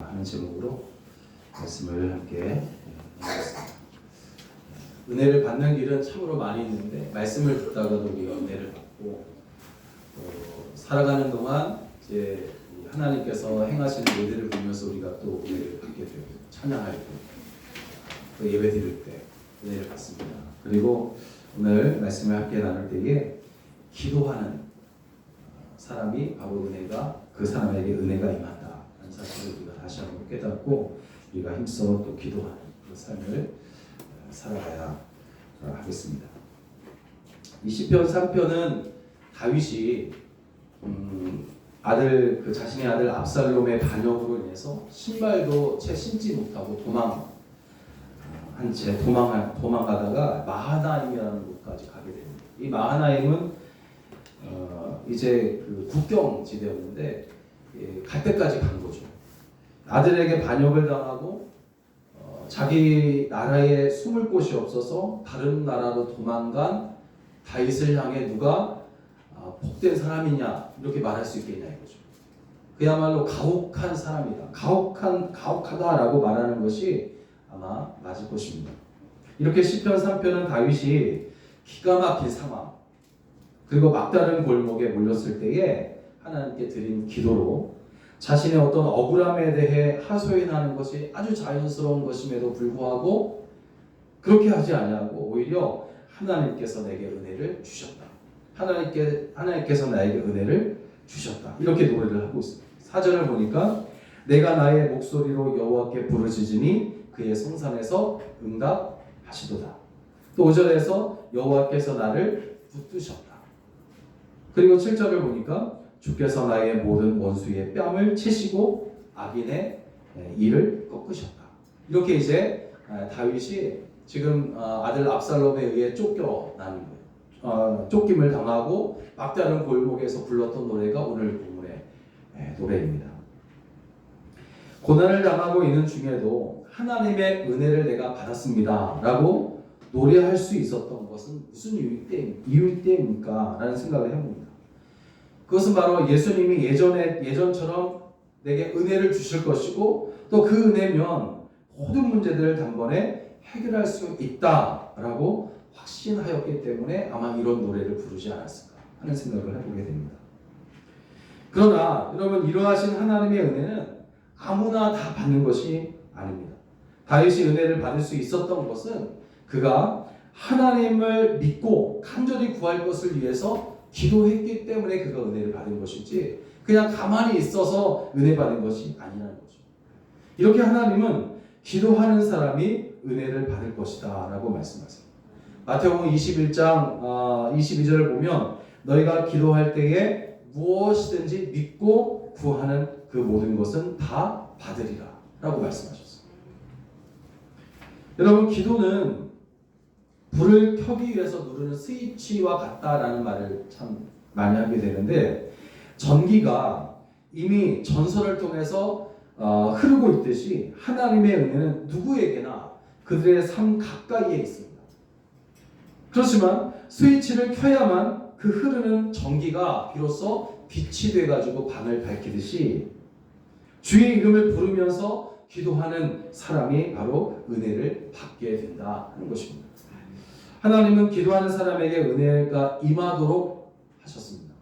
하는 제목으로 말씀을 함께 나누겠습니다. 은혜를 받는 길은 참으로 많이 있는데 말씀을 듣다가도 우리가 은혜를 받고 살아가는 동안 이제 하나님께서 행하시는 일들을 보면서 우리가 또 은혜를 받게 되고 찬양할 때, 또 예배 드릴 때 은혜를 받습니다. 그리고 오늘 말씀을 함께 나눌 때에 기도하는 사람이 바로 은혜가 그 사람에게 은혜가 임한다 하는 사실을 우리가 다시 한번 깨닫고 우리가 힘써 또 기도하는 그 삶을 살아가야 하겠습니다. 이 시편 3편은 다윗이 자신의 아들 압살롬의 반역으로 인해서 신발도 채 신지 못하고 도망가다가 마하나임이라는 곳까지 가게 됩니다. 이 마하나임은 이제 그 국경 지대였는데 갈 때까지 간 거죠. 아들에게 반역을 당하고 자기 나라에 숨을 곳이 없어서 다른 나라로 도망간 다윗을 향해 누가 복된 사람이냐 이렇게 말할 수 있겠냐 이거죠. 그야말로 가혹한 사람이다. 가혹하다라고 말하는 것이 아마 맞을 것입니다. 이렇게 시편 3편은 다윗이 기가 막힌 상황 그리고 막다른 골목에 몰렸을 때에 하나님께 드린 기도로 자신의 어떤 억울함에 대해 하소연하는 것이 아주 자연스러운 것임에도 불구하고 그렇게 하지 아니하고 오히려 하나님께서 내게 은혜를 주셨다. 하나님께서 나에게 은혜를 주셨다. 이렇게 노래를 하고 있습니다. 4절을 보니까 내가 나의 목소리로 여호와께 부르짖으니 그의 성산에서 응답하시도다. 또 5절에서 여호와께서 나를 붙드셨다. 그리고 7절을 보니까 주께서 나의 모든 원수의 뺨을 치시고 악인의 이를 꺾으셨다. 이렇게 이제 다윗이 지금 아들 압살롬에 의해 쫓겨나는 거예요. 쫓김을 당하고 막다른 골목에서 불렀던 노래가 오늘 본문의 노래입니다. 고난을 당하고 있는 중에도 하나님의 은혜를 내가 받았습니다 라고 노래할 수 있었던 것은 무슨 이유 때입니까? 라는 생각을 해봅니다. 그것은 바로 예수님이 예전처럼 내게 은혜를 주실 것이고 또 그 은혜면 모든 문제들을 단번에 해결할 수 있다라고 확신하였기 때문에 아마 이런 노래를 부르지 않았을까 하는 생각을 해보게 됩니다. 그러나 여러분 이러하신 하나님의 은혜는 아무나 다 받는 것이 아닙니다. 다윗이 은혜를 받을 수 있었던 것은 그가 하나님을 믿고 간절히 구할 것을 위해서 기도했기 때문에 그가 은혜를 받은 것이지 그냥 가만히 있어서 은혜 받은 것이 아니라는 거죠. 이렇게 하나님은 기도하는 사람이 은혜를 받을 것이다 라고 말씀하세요. 마태복음 21장 22절을 보면 너희가 기도할 때에 무엇이든지 믿고 구하는 그 모든 것은 다 받으리라 라고 말씀하셨어요. 여러분 기도는 불을 켜기 위해서 누르는 스위치와 같다라는 말을 참 많이 하게 되는데 전기가 이미 전선을 통해서 흐르고 있듯이 하나님의 은혜는 누구에게나 그들의 삶 가까이에 있습니다. 그렇지만 스위치를 켜야만 그 흐르는 전기가 비로소 빛이 돼가지고 방을 밝히듯이 주의 이름을 부르면서 기도하는 사람이 바로 은혜를 받게 된다 하는 것입니다. 하나님은 기도하는 사람에게 은혜가 임하도록 하셨습니다.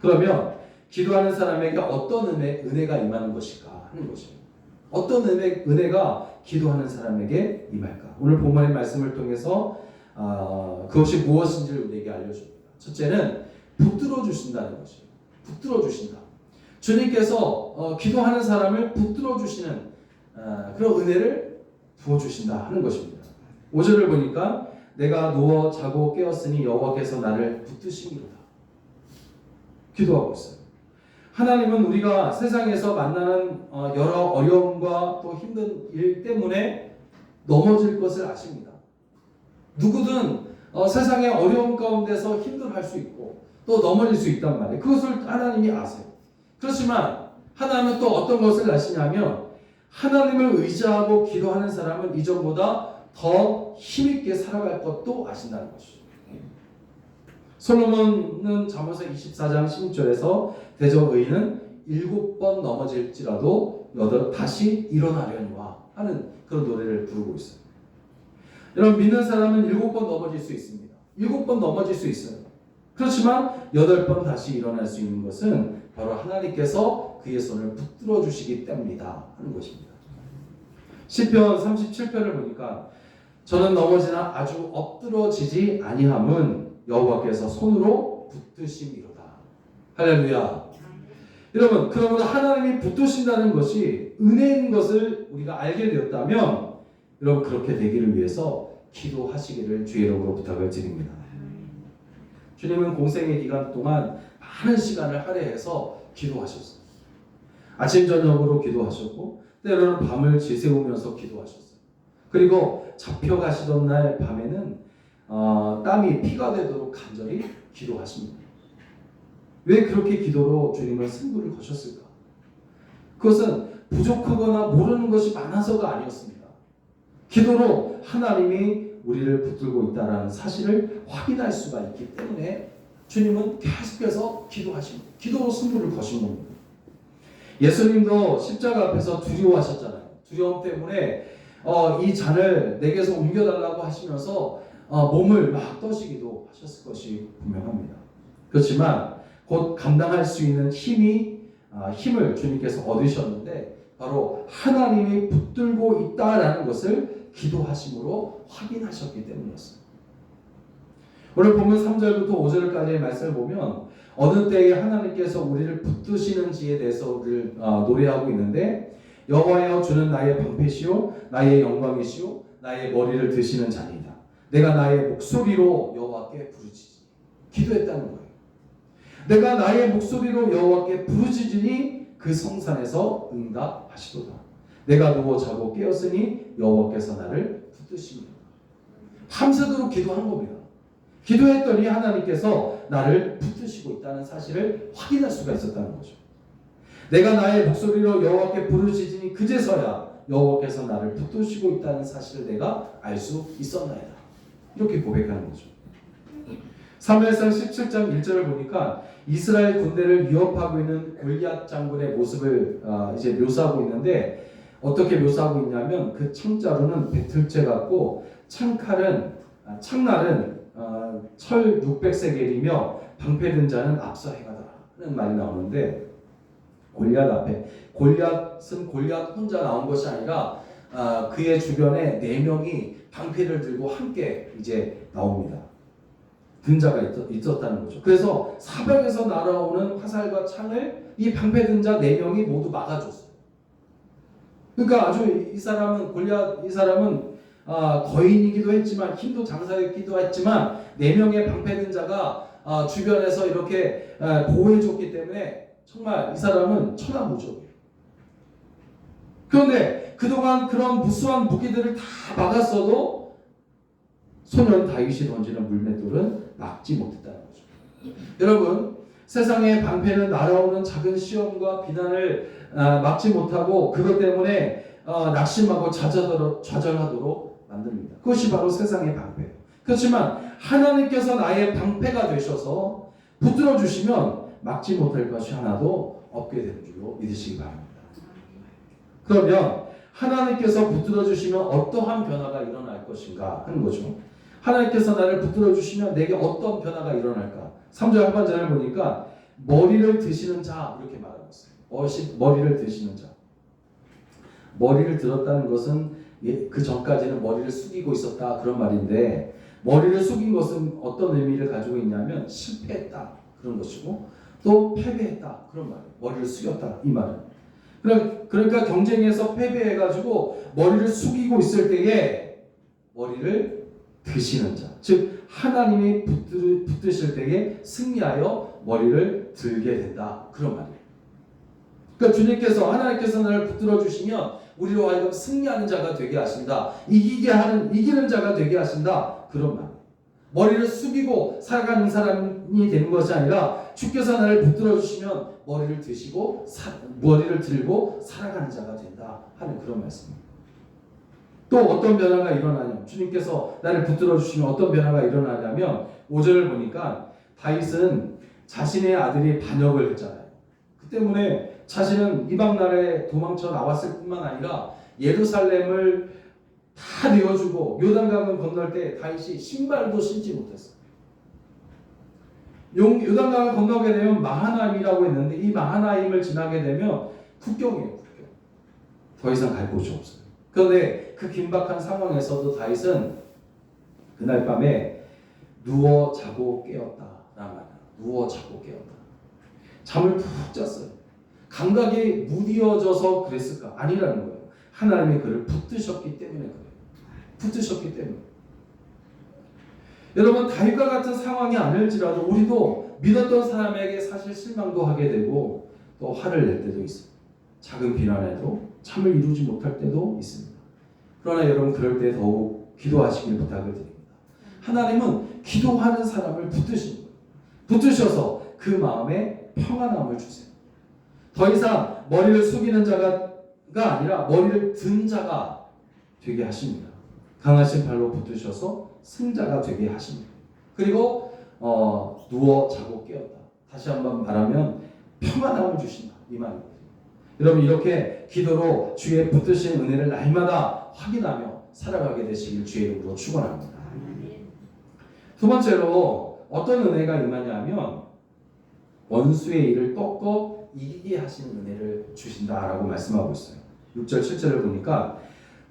그러면 기도하는 사람에게 어떤 은혜가 임하는 것일까 하는 것입니다. 어떤 은혜가 기도하는 사람에게 임할까? 오늘 본문의 말씀을 통해서 그것이 무엇인지를 우리에게 알려줍니다. 첫째는 붙들어 주신다는 것입니다. 붙들어 주신다. 주님께서 기도하는 사람을 붙들어 주시는 그런 은혜를 부어 주신다 하는 것입니다. 5절을 보니까 내가 누워 자고 깨었으니 여호와께서 나를 붙드시니로다. 기도하고 있어요. 하나님은 우리가 세상에서 만나는 여러 어려움과 또 힘든 일 때문에 넘어질 것을 아십니다. 누구든 세상의 어려움 가운데서 힘들어할 수 있고 또 넘어질 수 있단 말이에요. 그것을 하나님이 아세요. 그렇지만 하나님은 또 어떤 것을 아시냐면 하나님을 의지하고 기도하는 사람은 이전보다 더 힘있게 살아갈 것도 아신다는 것이죠. 솔로몬은 잠언서 24장 16절에서 대저 의인은 7번 넘어질지라도 다시 일어나려니와 하는 그런 노래를 부르고 있어요. 여러분, 믿는 사람은 7번 넘어질 수 있습니다. 7번 넘어질 수 있어요. 그렇지만 8번 다시 일어날 수 있는 것은 바로 하나님께서 그의 손을 붙들어 주시기 때문이다 하는 것입니다. 시편 37편을 보니까 저는 넘어지나 아주 엎드러지지 아니함은 여호와께서 손으로 붙드심이로다. 할렐루야. 여러분, 그러므로 하나님이 붙드신다는 것이 은혜인 것을 우리가 알게 되었다면 여러분, 그렇게 되기를 위해서 기도하시기를 주의 이름으로 부탁을 드립니다. 주님은 공생의 기간 동안 많은 시간을 할애해서 기도하셨어요. 아침 저녁으로 기도하셨고 때로는 밤을 지새우면서 기도하셨어요. 그리고 잡혀가시던 날 밤에는 땀이 피가 되도록 간절히 기도하십니다. 왜 그렇게 기도로 주님은 승부를 거셨을까? 그것은 부족하거나 모르는 것이 많아서가 아니었습니다. 기도로 하나님이 우리를 붙들고 있다는 사실을 확인할 수가 있기 때문에 주님은 계속해서 기도하십니다. 기도로 승부를 거신 겁니다. 예수님도 십자가 앞에서 두려워하셨잖아요. 두려움 때문에 이 잔을 내게서 옮겨달라고 하시면서 몸을 막 떠시기도 하셨을 것이 분명합니다. 그렇지만 곧 감당할 수 있는 힘을 주님께서 얻으셨는데 바로 하나님이 붙들고 있다라는 것을 기도하심으로 확인하셨기 때문이었어요. 오늘 보면 3절부터 5절까지의 말씀을 보면 어느 때에 하나님께서 우리를 붙드시는지에 대해서 우리를 노래하고 있는데 여호와여 주는 나의 방패시오 나의 영광이시오 나의 머리를 드시는 자니이다. 내가 나의 목소리로 여호와께 부르짖으니 기도했다는 거예요. 내가 나의 목소리로 여호와께 부르짖으니 그 성산에서 응답하시도다. 내가 누워 자고 깨었으니 여호와께서 나를 붙드십니다. 밤새도록 기도한 겁니다. 기도했더니 하나님께서 나를 붙드시고 있다는 사실을 확인할 수가 있었다는 거죠. 내가 나의 목소리로 여호와께 부르짖으니 그제서야 여호와께서 나를 붙드시고 있다는 사실을 내가 알 수 있었나이다. 이렇게 고백하는 거죠. 사무엘상 17장 1절을 보니까 이스라엘 군대를 위협하고 있는 골리앗 장군의 모습을 이제 묘사하고 있는데 어떻게 묘사하고 있냐면 그 창자루는 배틀째 같고 창날은 철 600세겔이며 방패든 자는 앞서 행하더라는 말이 나오는데 골리앗 앞에 골리앗은 골리앗 혼자 나온 것이 아니라 그의 주변에 4명이 방패를 들고 함께 이제 나옵니다. 등자가 있었다는 거죠. 그래서 사방에서 날아오는 화살과 창을 이 방패 든 자 4명이 모두 막아줬어요. 그러니까 아주 이 사람은 거인이기도 했지만 힘도 장사였기도 했지만 4명의 방패 든 자가 주변에서 이렇게 보호해줬기 때문에 정말 이 사람은 천하무적이에요. 그런데 그동안 그런 무수한 무기들을 다 막았어도 소년 다윗이 던지는 물맷돌은 막지 못했다는 거죠. 여러분, 세상의 방패는 날아오는 작은 시험과 비난을 막지 못하고 그것 때문에 낙심하고 좌절하도록 만듭니다. 그것이 바로 세상의 방패예요. 그렇지만 하나님께서 나의 방패가 되셔서 붙들어 주시면 막지 못할 것이 하나도 없게 되는 줄로 믿으시기 바랍니다. 그러면 하나님께서 붙들어 주시면 어떠한 변화가 일어날 것인가 하는 거죠. 하나님께서 나를 붙들어 주시면 내게 어떤 변화가 일어날까? 3절 하반절을 보니까 머리를 드시는 자 이렇게 말하고 있어요. 머리를 드시는 자. 머리를 들었다는 것은 그 전까지는 머리를 숙이고 있었다 그런 말인데 머리를 숙인 것은 어떤 의미를 가지고 있냐면 실패했다 그런 것이고 또 패배했다 그런 말이에요. 머리를 숙였다 이 말은. 그러니까 경쟁에서 패배해가지고 머리를 숙이고 있을 때에 머리를 드시는 자, 즉 하나님이 붙드실 때에 승리하여 머리를 들게 된다 그런 말이에요. 그러니까 주님께서 하나님께서 나를 붙들어 주시면 우리로 하여금 승리하는 자가 되게 하신다. 이기는 자가 되게 하신다 그런 말. 머리를 숙이고 살아가는 사람이 되는 것이 아니라 주께서 나를 붙들어 주시면 머리를 들고 살아가는 자가 된다 하는 그런 말씀입니다. 또 어떤 변화가 일어나냐면 주님께서 나를 붙들어 주시면 어떤 변화가 일어나냐면 5절을 보니까 다윗은 자신의 아들이 반역을 했잖아요. 그 때문에 자신은 이방 나라에 도망쳐 나왔을 뿐만 아니라 예루살렘을 다 내어주고 요단강을 건널 때 다윗이 신발도 신지 못했어요. 요단강을 건너게 되면 마하나임이라고 했는데 이 마하나임을 지나게 되면 국경이에요. 국경. 더 이상 갈 곳이 없어요. 그런데 그 긴박한 상황에서도 다윗은 그날 밤에 누워 자고 깨었다라는 말이에요. 누워 자고 깨었다. 잠을 푹 잤어요. 감각이 무디어져서 그랬을까? 아니라는 거예요. 하나님이 그를 붙드셨기 때문에 그래요. 붙드셨기 때문에. 여러분, 다윗과 같은 상황이 아닐지라도 우리도 믿었던 사람에게 사실 실망도 하게 되고 또 화를 낼 때도 있어요. 작은 비난에도 잠을 이루지 못할 때도 있습니다. 그러나 여러분, 그럴 때 더욱 기도하시길 부탁을 드립니다. 하나님은 기도하는 사람을 붙드신 거예요. 붙드셔서 그 마음에 평안함을 주세요. 더 이상 머리를 숙이는 자가 아니라 머리를 든 자가 되게 하십니다. 강하신 발로 붙드셔서 승자가 되게 하십니다. 그리고 누워 자고 깨었다. 다시 한번 말하면 평안함을 주신다. 이 말입니다. 여러분, 이렇게 기도로 주의 붙드신 은혜를 날마다 확인하며 살아가게 되시길 주의 이름으로 축원합니다. 두 번째로 어떤 은혜가 임하냐면 원수의 일을 꺾어 이기게 하시는 은혜를 주신다라고 말씀하고 있어요. 6절 7절을 보니까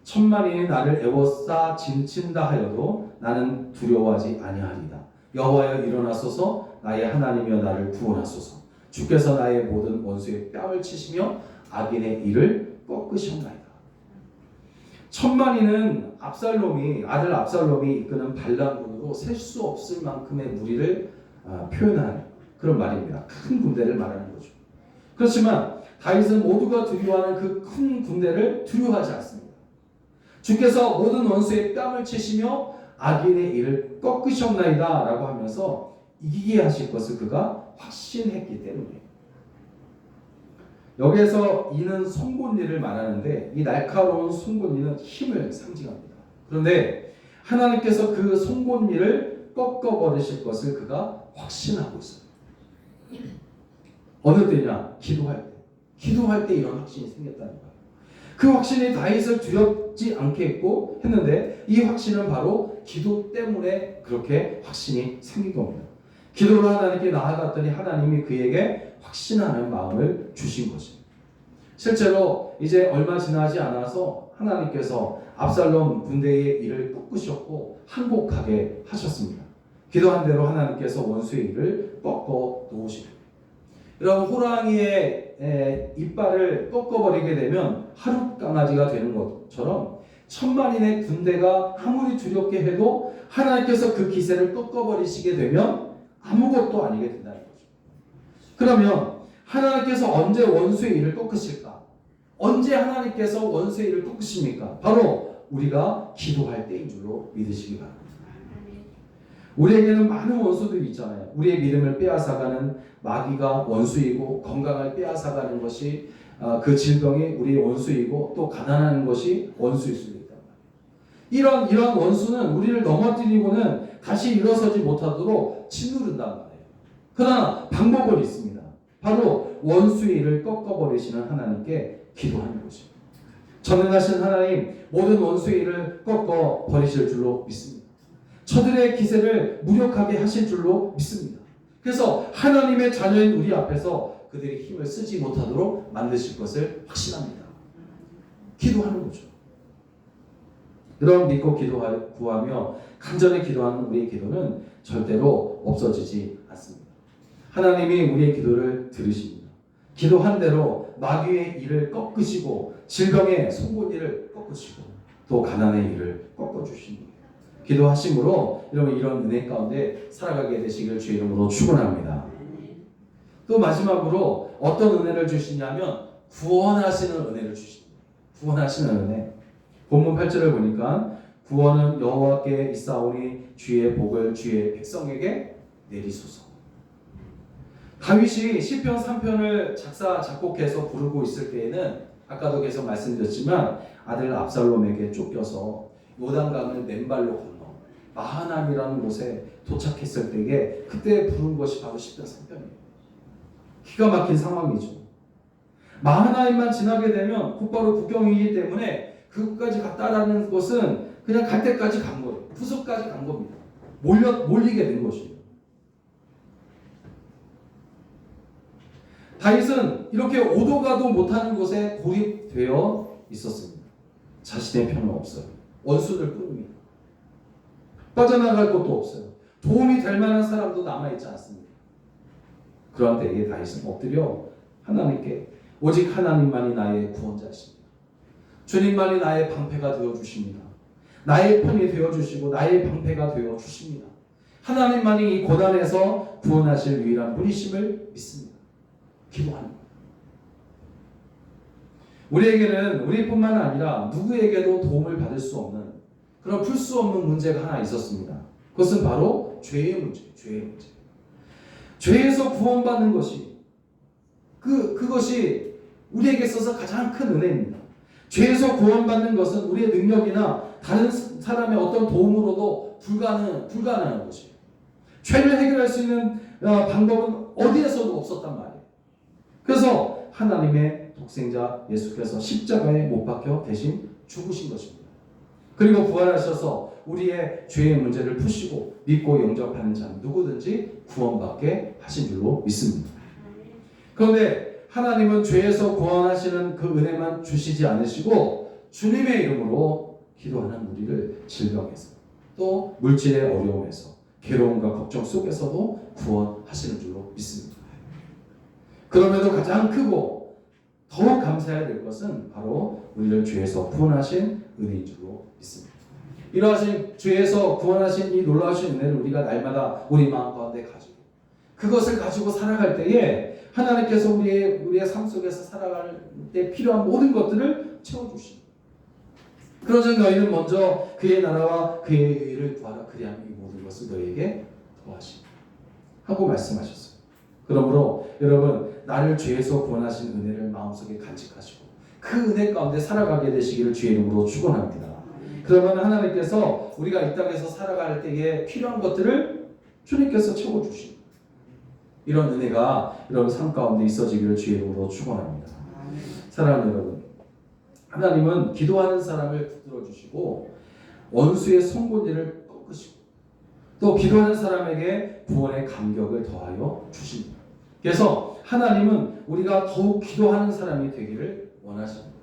천만인이 나를 애워싸 진친다 하여도 나는 두려워하지 아니하리이다. 여호와여 일어나소서. 나의 하나님이여 나를 구원하소서. 주께서 나의 모든 원수의 뺨을 치시며 악인의 일을 꺾으셨나이다. 천만인은 아들 압살롬이 이끄는 반란군으로 셀 수 없을 만큼의 무리를 표현한 그런 말입니다. 큰 군대를 말하는 거죠. 그렇지만 다윗은 모두가 두려워하는 그 큰 군대를 두려워하지 않습니다. 주께서 모든 원수의 뺨을 치시며 악인의 일을 꺾으셨나이다 라고 하면서 이기게 하실 것을 그가 확신했기 때문이에요. 여기에서 이는 송곳니를 말하는데 이 날카로운 송곳니는 힘을 상징합니다. 그런데 하나님께서 그 송곳니를 꺾어버리실 것을 그가 확신하고 있어요. 어느 때냐? 기도할 때. 기도할 때 이런 확신이 생겼다는 거예요. 그 확신이 다윗을 두렵지 않게 했는데 이 확신은 바로 기도 때문에 그렇게 확신이 생긴 겁니다. 기도로 하나님께 나아갔더니 하나님이 그에게 확신하는 마음을 주신 것입니다. 실제로 이제 얼마 지나지 않아서 하나님께서 압살롬 군대의 일을 꺾으셨고 항복하게 하셨습니다. 기도한 대로 하나님께서 원수의 일을 꺾어 놓으십니다. 여러분, 호랑이의 이빨을 꺾어버리게 되면 하룻 강아지가 되는 것처럼 천만인의 군대가 아무리 두렵게 해도 하나님께서 그 기세를 꺾어버리시게 되면 아무것도 아니게 된다는 거죠. 그러면 하나님께서 언제 원수의 일을 꺾으실까? 언제 하나님께서 원수의 일을 꺾으십니까? 바로 우리가 기도할 때인 줄로 믿으시기 바랍니다. 우리에게는 많은 원수들이 있잖아요. 우리의 믿음을 빼앗아가는 마귀가 원수이고, 건강을 빼앗아가는 것이 그 질병이 우리의 원수이고, 또 가난한 것이 원수일 수도 있단 말이에요. 이런 원수는 우리를 넘어뜨리고는 다시 일어서지 못하도록 짓누른단 말이에요. 그러나 방법은 있습니다. 바로 원수의 일을 꺾어버리시는 하나님께 기도하는 것입니다. 전능하신 하나님, 모든 원수의 일을 꺾어버리실 줄로 믿습니다. 저들의 기세를 무력하게 하실 줄로 믿습니다. 그래서 하나님의 자녀인 우리 앞에서 그들이 힘을 쓰지 못하도록 만드실 것을 확신합니다. 기도하는 거죠. 이런 믿고 구하며 간절히 기도하는 우리의 기도는 절대로 없어지지 않습니다. 하나님이 우리의 기도를 들으십니다. 기도한 대로 마귀의 일을 꺾으시고 질병의 송곳니를 꺾으시고 또 가난의 일을 꺾어주십니다. 기도하심으로 여러분 이런 은혜 가운데 살아가게 되시길 주의 이름으로 축원합니다. 또 마지막으로 어떤 은혜를 주시냐면 구원하시는 은혜를 주십니다. 구원하시는 은혜. 본문 8절을 보니까 구원은 여호와께 있사오니 주의 복을 주의 백성에게 내리소서. 다윗이 시편 3편을 작곡해서 부르고 있을 때에는 아까도 계속 말씀드렸지만 아들 압살롬에게 쫓겨서 요단강을 맨발로 건너 마하나임이라는 곳에 도착했을 때에 그때 부른 것이 바로 시편 3편이에요. 기가 막힌 상황이죠. 마하나임만 지나게 되면 곧바로 국경이기 때문에 그것까지 갔다라는 것은 그냥 갈 때까지 간 거예요. 푸석까지 간 겁니다. 몰리게 된 것이에요. 다윗은 이렇게 오도 가도 못하는 곳에 고립되어 있었습니다. 자신의 편은 없어요. 원수들 뿐입니다. 빠져나갈 곳도 없어요. 도움이 될 만한 사람도 남아있지 않습니다. 그런 때에 다윗은 엎드려 하나님께 오직 하나님만이 나의 구원자이십니다. 주님만이 나의 방패가 되어주십니다. 나의 편이 되어주시고 나의 방패가 되어주십니다. 하나님만이 이 고난에서 구원하실 유일한 분이심을 믿습니다. 기도합니다. 우리에게는 우리뿐만 아니라 누구에게도 도움을 받을 수 없는 그런 풀 수 없는 문제가 하나 있었습니다. 그것은 바로 죄의 문제, 죄의 문제. 죄에서 구원받는 것이 그것이 우리에게 있어서 가장 큰 은혜입니다. 죄에서 구원받는 것은 우리의 능력이나 다른 사람의 어떤 도움으로도 불가능한 것이에요. 죄를 해결할 수 있는 방법은 어디에서도 없었단 말이에요. 그래서 하나님의 독생자 예수께서 십자가에 못 박혀 대신 죽으신 것입니다. 그리고 부활하셔서 우리의 죄의 문제를 푸시고 믿고 영접하는 자는 누구든지 구원받게 하신 줄로 믿습니다. 그런데 하나님은 죄에서 구원하시는 그 은혜만 주시지 않으시고 주님의 이름으로 기도하는 우리를 질병에서 또 물질의 어려움에서 괴로움과 걱정 속에서도 구원하시는 줄로 믿습니다. 그럼에도 가장 크고 더욱 감사해야 될 것은 바로 우리를 죄에서 구원하신 은혜인 줄로 믿습니다. 이러하신 죄에서 구원하신 이 놀라우신 은혜를 우리가 날마다 우리 마음 가운데 가지고 그것을 가지고 살아갈 때에 하나님께서 우리의 삶 속에서 살아갈 때 필요한 모든 것들을 채워주십니다. 그러자 너희는 먼저 그의 나라와 그의 의를 구하라. 그리하면 이 모든 것을 너희에게 더하시리라 하고 말씀하셨어요. 그러므로 여러분 나를 죄에서 구원하신 은혜를 마음속에 간직하시고 그 은혜 가운데 살아가게 되시기를 주의 이름으로 축원합니다. 그러면 하나님께서 우리가 이 땅에서 살아갈 때에 필요한 것들을 주님께서 채워주십니다. 이런 은혜가 여러분 삶 가운데 있어지기를 주의 이름으로 축원합니다. 사랑하는 여러분, 하나님은 기도하는 사람을 붙들어 주시고 원수의 송곳니를 꺾으시고 또 기도하는 사람에게 구원의 감격을 더하여 주십니다. 그래서 하나님은 우리가 더욱 기도하는 사람이 되기를 원하십니다.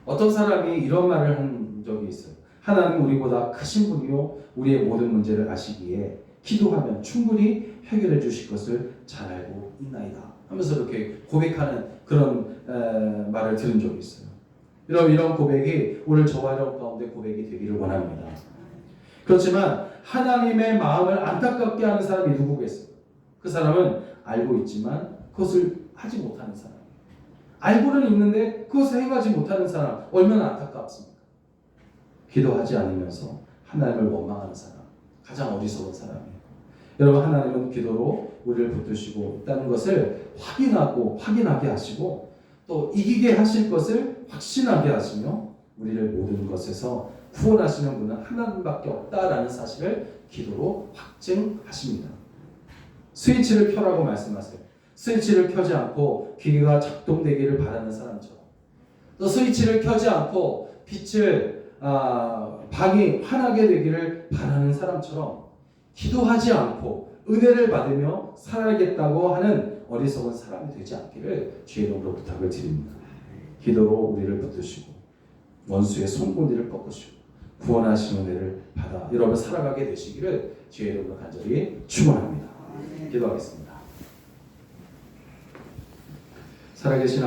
어떤 사람이 이런 말을 한 적이 있어요. 하나님은 우리보다 크신 분이요 우리의 모든 문제를 아시기에 기도하면 충분히 해결해 주실 것을 잘 알고 있나이다 하면서 이렇게 고백하는 그런 말을 들은 적이 있어요. 이런 고백이 오늘 저와 여러분 가운데 고백이 되기를 원합니다. 그렇지만 하나님의 마음을 안타깝게 하는 사람이 누구겠어요? 그 사람은 알고 있지만 그것을 하지 못하는 사람. 알고는 있는데 그것을 행하지 못하는 사람 얼마나 안타깝습니까? 기도하지 않으면서 하나님을 원망하는 사람 가장 어리석은 사람이에요. 여러분 하나님은 기도로 우리를 붙드시고 있다는 것을 확인하게 하시고 또 이기게 하실 것을 확신하게 하시며 우리를 모든 것에서 구원하시는 분은 하나님밖에 없다라는 사실을 기도로 확증하십니다. 스위치를 켜라고 말씀하세요. 스위치를 켜지 않고 기계가 작동되기를 바라는 사람처럼 또 스위치를 켜지 않고 빛을 방이 환하게 되기를 바라는 사람처럼 기도하지 않고 은혜를 받으며 살아야겠다고 하는 어리석은 사람이 되지 않기를 주의 이름으로 부탁을 드립니다. 기도로 우리를 붙드시고 원수의 송곳니를 꺾으시고 구원하시는 은혜를 받아 여러분 살아가게 되시기를 주의 이름으로 간절히 축원합니다. 기도하겠습니다. 살아계신